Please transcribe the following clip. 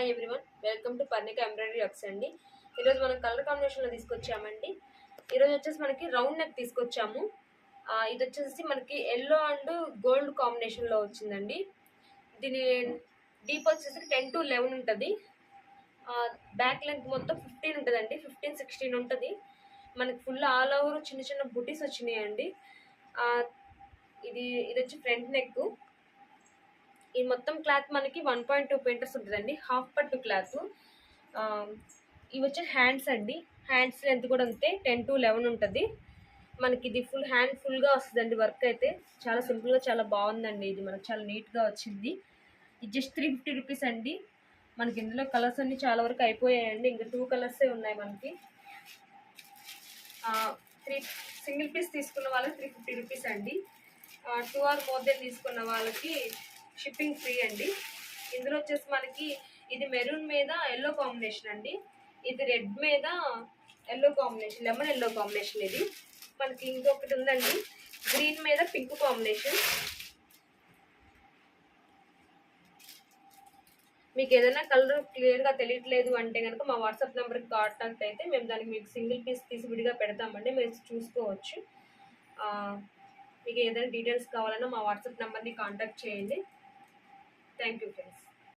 Hi everyone, welcome to Parnika embroidery works అండి. ఈరోజు మనం కలర్ కాంబినేషన్లో తీసుకొచ్చామండి. ఈరోజు వచ్చేసి మనకి రౌండ్ నెక్ తీసుకొచ్చాము. ఇది వచ్చేసి మనకి ఎల్లో అండ్ గోల్డ్ కాంబినేషన్లో వచ్చిందండి. దీని డీప్ వచ్చేసి 10 to 11 ఉంటుంది. బ్యాక్ లెంత్ మొత్తం 15 ఉంటుందండి, 15-16 ఉంటుంది. మనకి ఫుల్ ఆల్ ఓవర్ చిన్న చిన్న బుటీస్ వచ్చినాయండి. ఇది వచ్చి ఫ్రంట్ నెక్. ఈ మొత్తం క్లాత్ మనకి 1.2 మీటర్స్ ఉంటుందండి, హాఫ్ పట్టు క్లాత్. ఇవి వచ్చి హ్యాండ్స్ అండి. హ్యాండ్స్ లెంత్ కూడా అంతే 10 to 11 ఉంటుంది. మనకి ఇది ఫుల్ హ్యాండ్ ఫుల్గా వస్తుందండి. వర్క్ అయితే చాలా సింపుల్గా చాలా బాగుందండి. ఇది మనకు చాలా నీట్గా వచ్చింది. ఇది జస్ట్ 350 రూపీస్ అండి. మనకి ఇందులో కలర్స్ అన్ని చాలా వరకు అయిపోయాయండి. ఇంకా 2 కలర్సే ఉన్నాయి మనకి. 3 సింగిల్ పీస్ తీసుకున్న వాళ్ళకి 350 రూపీస్ అండి. 2 or more than తీసుకున్న వాళ్ళకి షిప్పింగ్ ఫ్రీ అండి. ఇందులో వచ్చేసి మనకి ఇది మెరూన్ మీద ఎల్లో కాంబినేషన్ అండి. ఇది రెడ్ మీద yellow combination, lemon yellow combination. ఇది మనకి ఇంకొకటి ఉందండి, గ్రీన్ మీద పింక్ కాంబినేషన్. మీకు ఏదైనా కలర్ క్లియర్గా తెలియట్లేదు అంటే కనుక మా వాట్సాప్ నెంబర్కి కాంటాక్ట్ అయితే మేము దానికి మీకు సింగిల్ పీస్ తీసి విడిగా పెడతామండి, మీరు చూసుకోవచ్చు. మీకు ఏదైనా డీటెయిల్స్ కావాలన్నా మా వాట్సాప్ నెంబర్ని కాంటాక్ట్ చేయండి. Thank you, friends.